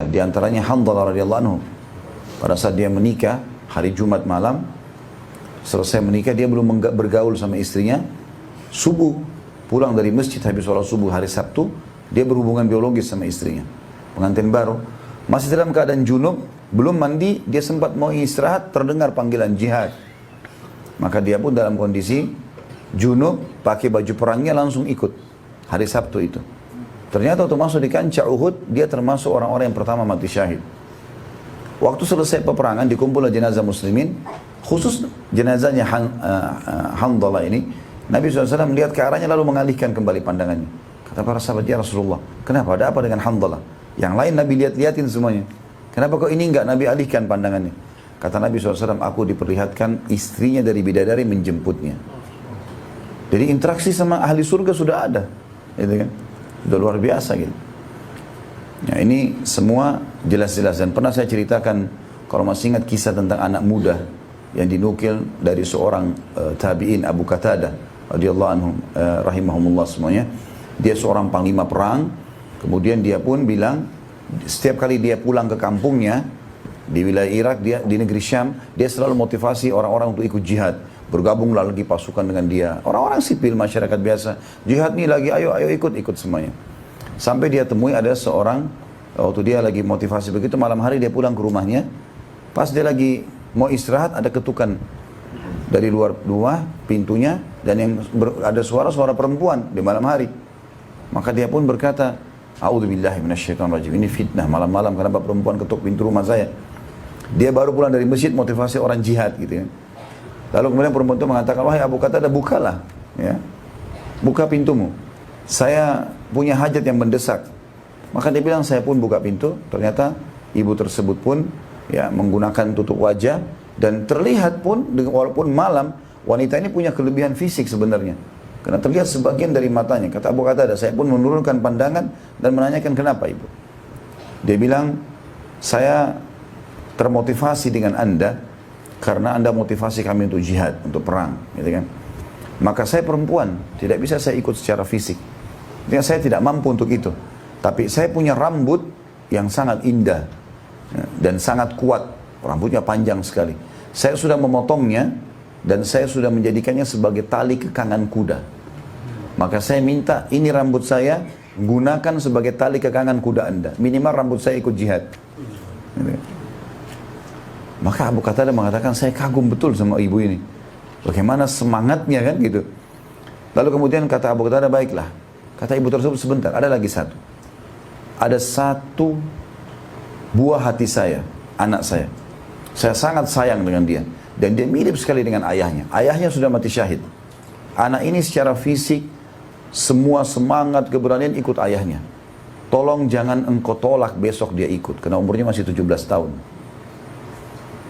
Di antaranya Hanzalah radhiyallahu anhu. Pada saat dia menikah, hari Jumat malam, selesai menikah, dia belum bergaul sama istrinya. Subuh, pulang dari masjid habis sholat subuh hari Sabtu, dia berhubungan biologis sama istrinya. Pengantin baru. Masih dalam keadaan junub, belum mandi, dia sempat mau istirahat, terdengar panggilan jihad. Maka dia pun dalam kondisi junub, pakai baju perangnya langsung ikut. Hari Sabtu itu. Ternyata waktu masuk di kancah Uhud, dia termasuk orang-orang yang pertama mati syahid. Waktu selesai peperangan, dikumpullah jenazah muslimin, khusus jenazahnya Hanzalah ini, Nabi SAW melihat ke arahnya lalu mengalihkan kembali pandangannya. Kata para sahabat, ya Rasulullah, kenapa? Ada apa dengan Hanzalah? Yang lain Nabi lihat-lihatin semuanya. Kenapa kok ini enggak Nabi alihkan pandangannya? Kata Nabi SAW, aku diperlihatkan istrinya dari bidadari menjemputnya. Jadi interaksi sama ahli surga sudah ada. Gitu kan? Sudah luar biasa gitu. Ya, ini semua jelas-jelas. Dan pernah saya ceritakan, kalau masih ingat kisah tentang anak muda yang dinukil dari seorang tabi'in, Abu Qatadah radhiyallahu anhum rahimahumullah semuanya. Dia seorang panglima perang. Kemudian dia pun bilang, setiap kali dia pulang ke kampungnya, di wilayah Irak, dia di negeri Syam, dia selalu motivasi orang-orang untuk ikut jihad. Bergabunglah lagi pasukan dengan dia. Orang-orang sipil, masyarakat biasa. Jihad nih lagi, ayo ikut semuanya. Sampai dia temui ada seorang, waktu dia lagi motivasi begitu, malam hari dia pulang ke rumahnya. Pas dia lagi mau istirahat, ada ketukan dari luar rumah, pintunya, dan yang ada suara-suara perempuan di malam hari. Maka dia pun berkata, A'udzubillahi minasyaitonirrajim. Ini fitnah malam-malam, kenapa perempuan ketuk pintu rumah saya? Dia baru pulang dari masjid motivasi orang jihad gitu ya. Lalu kemudian perempuan itu mengatakan, wahai Abu Qatadah, bukalah ya. Buka pintumu. Saya punya hajat yang mendesak. Maka dia bilang, saya pun buka pintu. Ternyata ibu tersebut pun ya menggunakan tutup wajah dan terlihat pun walaupun malam, wanita ini punya kelebihan fisik sebenarnya. Karena terlihat sebagian dari matanya. Kata Abu Qatadah, saya pun menurunkan pandangan dan menanyakan kenapa ibu. Dia bilang, saya termotivasi dengan Anda karena Anda motivasi kami untuk jihad, untuk perang, gitu kan. Maka saya perempuan, tidak bisa saya ikut secara fisik. Jadi saya tidak mampu untuk itu. Tapi saya punya rambut yang sangat indah dan sangat kuat. Rambutnya panjang sekali. Saya sudah memotongnya dan saya sudah menjadikannya sebagai tali kekangan kuda. Maka saya minta ini rambut saya gunakan sebagai tali kekangan kuda Anda. Minimal rambut saya ikut jihad. Maka Abu Qatadah mengatakan, saya kagum betul sama ibu ini. Bagaimana semangatnya kan gitu. Lalu kemudian kata Abu Qatadah, baiklah. Kata ibu tersebut, sebentar, ada lagi satu. Ada satu buah hati saya, anak saya. Saya sangat sayang dengan dia. Dan dia mirip sekali dengan ayahnya. Ayahnya sudah mati syahid. Anak ini secara fisik, semua semangat, keberanian ikut ayahnya. Tolong jangan engkau tolak besok dia ikut. Karena umurnya masih 17 tahun.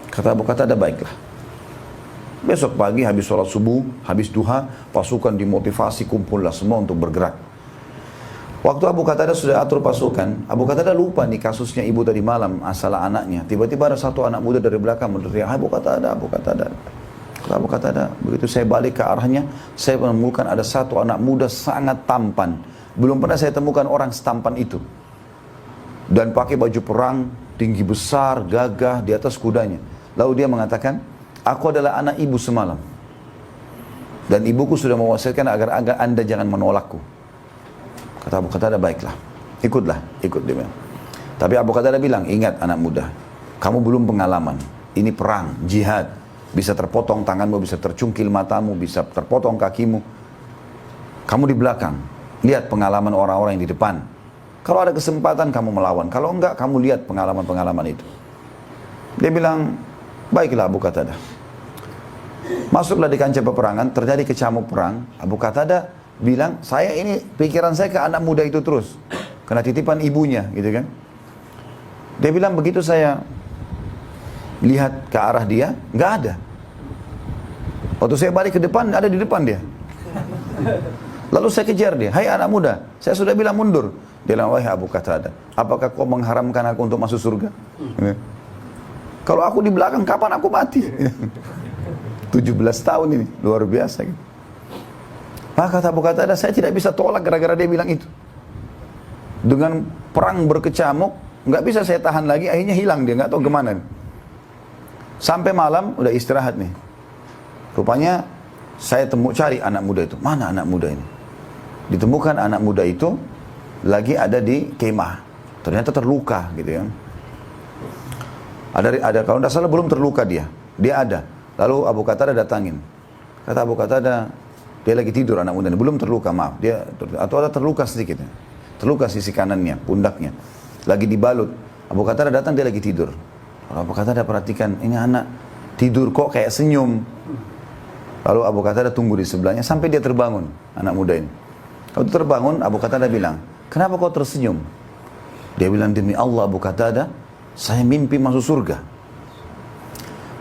Kata Abu Qatadah, baiklah. Besok pagi habis sholat subuh, habis duha, pasukan dimotivasi, kumpullah semua untuk bergerak. Waktu Abu Qatadah sudah atur pasukan, Abu Qatadah lupa nih kasusnya ibu tadi malam, masalah anaknya. Tiba-tiba ada satu anak muda dari belakang berteriak, Abu Qatadah, Abu Qatadah. Kata Abu Qatadah, begitu saya balik ke arahnya, saya menemukan ada satu anak muda sangat tampan. Belum pernah saya temukan orang setampan itu. Dan pakai baju perang, tinggi besar, gagah, di atas kudanya. Lalu dia mengatakan, aku adalah anak ibu semalam. Dan ibuku sudah mewasiatkan agar Anda jangan menolakku. Kata Abu Qatadah, baiklah, ikutlah, ikut dia bilang. Tapi Abu Qatadah bilang, ingat anak muda, kamu belum pengalaman, ini perang, jihad, bisa terpotong tanganmu, bisa tercungkil matamu, bisa terpotong kakimu. Kamu di belakang, lihat pengalaman orang-orang yang di depan. Kalau ada kesempatan kamu melawan, kalau enggak kamu lihat pengalaman-pengalaman itu. Dia bilang, baiklah Abu Qatadah. Masuklah di kancah peperangan, terjadi kecamuk perang. Abu Qatadah bilang, saya ini pikiran saya ke anak muda itu terus, karena titipan ibunya, gitu kan. Dia bilang begitu saya lihat ke arah dia, nggak ada. Waktu saya balik ke depan, ada di depan dia. Lalu saya kejar dia, hai anak muda, saya sudah bilang mundur. Dia bilang, wahai Abu Qatadah, apakah kau mengharamkan aku untuk masuk surga? Kalau aku di belakang, kapan aku mati? 17 tahun ini, luar biasa. Maka kata Abu Qatadah, saya tidak bisa tolak gara-gara dia bilang itu. Dengan perang berkecamuk, Nggak bisa saya tahan lagi, akhirnya hilang dia, nggak tahu kemana. Sampai malam, udah istirahat nih. Rupanya saya cari anak muda itu. Mana anak muda ini? Ditemukan anak muda itu lagi ada di kemah. Ternyata terluka gitu ya. Ada kalau tidak salah belum terluka dia. Dia ada. Lalu Abu Qatada datangin. Kata Abu Qatada, dia lagi tidur anak muda ini. Belum terluka, maaf. Dia atau ada terluka sedikit. Terluka sisi kanannya, pundaknya. Lagi dibalut. Abu Qatada datang, dia lagi tidur. Abu Qatada perhatikan, ini anak tidur kok kayak senyum. Lalu Abu Qatada tunggu di sebelahnya sampai dia terbangun, anak muda ini. Waktu terbangun, Abu Qatada bilang, kenapa kau tersenyum? Dia bilang, demi Allah Abu Qatada, saya mimpi masuk surga.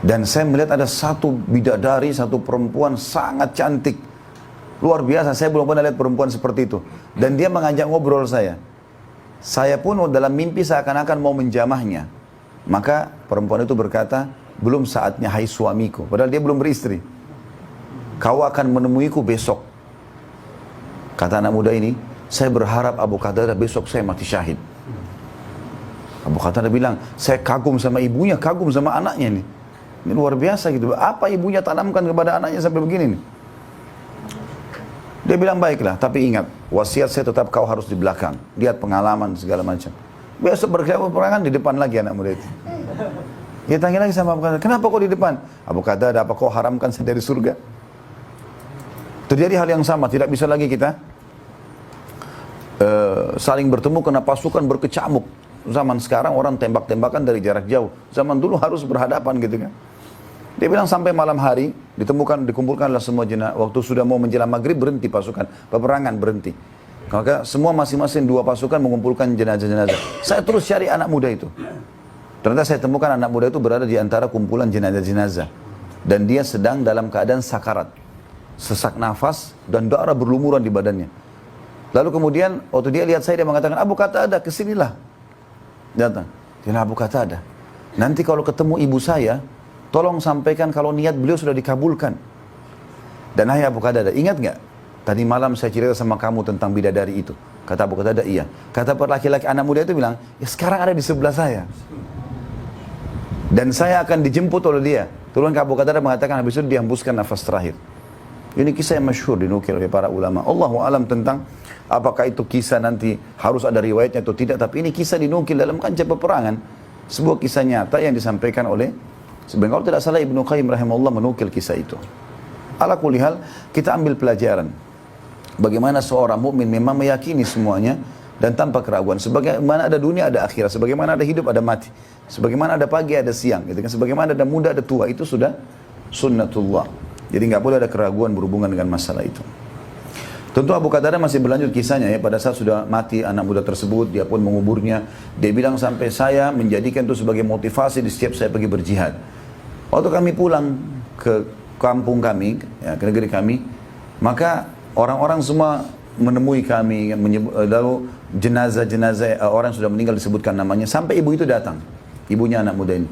Dan saya melihat ada satu bidadari, satu perempuan sangat cantik. Luar biasa, saya belum pernah lihat perempuan seperti itu. Dan dia mengajak ngobrol saya. Saya pun dalam mimpi seakan-akan mau menjamahnya. Maka perempuan itu berkata, belum saatnya hai suamiku. Padahal dia belum beristri. Kau akan menemuiku besok. Kata anak muda ini, saya berharap Abu Qatada besok saya mati syahid. Abu Qatada bilang, saya kagum sama ibunya, kagum sama anaknya nih. Ini luar biasa gitu. Apa ibunya tanamkan kepada anaknya sampai begini nih? Dia bilang, baiklah, tapi ingat, wasiat saya tetap kau harus di belakang. Lihat pengalaman segala macam. Besok berperangan di depan lagi anak muda itu. Dia tanya lagi sama Abu Qatada, kenapa kau di depan? Abu Qatada, apa kau haramkan saya dari surga? Terjadi hal yang sama, tidak bisa lagi kita saling bertemu karena pasukan berkecamuk. Zaman sekarang orang tembak-tembakan dari jarak jauh. Zaman dulu harus berhadapan gitu kan. Dia bilang sampai malam hari dikumpulkanlah semua jenazah. Waktu sudah mau menjelang maghrib berhenti pasukan, peperangan berhenti. Maka semua masing-masing dua pasukan mengumpulkan jenazah-jenazah. Saya terus cari anak muda itu. Ternyata saya temukan anak muda itu berada di antara kumpulan jenazah-jenazah. Dan dia sedang dalam keadaan sakarat. Sesak nafas dan darah berlumuran di badannya. Lalu kemudian waktu dia lihat saya, dia mengatakan, Abu Qatada kesinilah. Datang. Dia Abu Qatada, nanti kalau ketemu ibu saya, tolong sampaikan kalau niat beliau sudah dikabulkan. Dan hai Abu Qatada, ingat nggak? Tadi malam saya cerita sama kamu tentang bidadari itu. Kata Abu Qatada, iya. Kata laki-laki anak muda itu bilang, ya sekarang ada di sebelah saya. Dan saya akan dijemput oleh dia. Turun ke Abu Qatada mengatakan, habis itu dihembuskan nafas terakhir. Ini kisah yang masyhur dinukil oleh para ulama. Allahu alam tentang apakah itu kisah nanti harus ada riwayatnya atau tidak. Tapi ini kisah dinukil dalam kancah peperangan. Sebuah kisah nyata yang disampaikan oleh, sebenarnya kalau tidak salah Ibnu Qayyim rahimahullah menukil kisah itu. Ala kulli hal, kita ambil pelajaran. Bagaimana seorang mukmin memang meyakini semuanya dan tanpa keraguan. Sebagaimana ada dunia ada akhirat. Sebagaimana ada hidup ada mati. Sebagaimana ada pagi ada siang. Gitu kan? Sebagaimana ada muda ada tua. Itu sudah sunnatullah. Jadi nggak boleh ada keraguan berhubungan dengan masalah itu. Tentu Abu Qatada masih berlanjut kisahnya ya. Pada saat sudah mati anak muda tersebut, dia pun menguburnya. Dia bilang sampai saya menjadikan itu sebagai motivasi di setiap saya pergi berjihad. Waktu kami pulang ke kampung kami, ya, ke negeri kami, maka orang-orang semua menemui kami, lalu jenazah-jenazah orang yang sudah meninggal disebutkan namanya, sampai ibu itu datang, ibunya anak muda ini.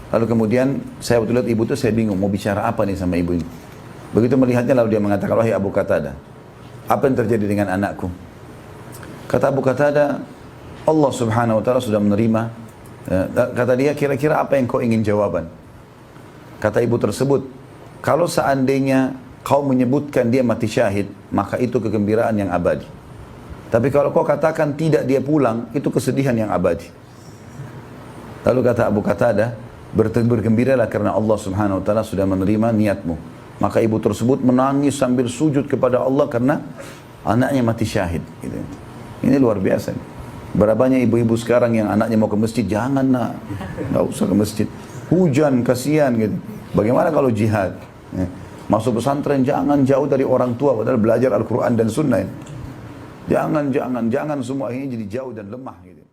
Lalu kemudian saya waktu lihat ibu itu saya bingung mau bicara apa nih sama ibu ini. Begitu melihatnya lalu dia mengatakan, wahai Abu Qatada, apa yang terjadi dengan anakku? Kata Abu Qatada, Allah subhanahu wa ta'ala sudah menerima. Kata dia, kira-kira apa yang kau ingin jawaban? Kata ibu tersebut, kalau seandainya kau menyebutkan dia mati syahid, maka itu kegembiraan yang abadi. Tapi kalau kau katakan tidak dia pulang, itu kesedihan yang abadi. Lalu kata Abu Qatada, bergembiralah karena Allah subhanahu wa ta'ala sudah menerima niatmu. Maka ibu tersebut menangis sambil sujud kepada Allah karena anaknya mati syahid. Gitu. Ini luar biasa. Berapa banyak ibu-ibu sekarang yang anaknya mau ke masjid, jangan nak, nggak usah ke masjid. Hujan, kasihan gitu. Bagaimana kalau jihad? Ya. Masuk pesantren jangan jauh dari orang tua, padahal belajar Al-Quran dan Sunnah. Jangan semua akhirnya jadi jauh dan lemah gitu.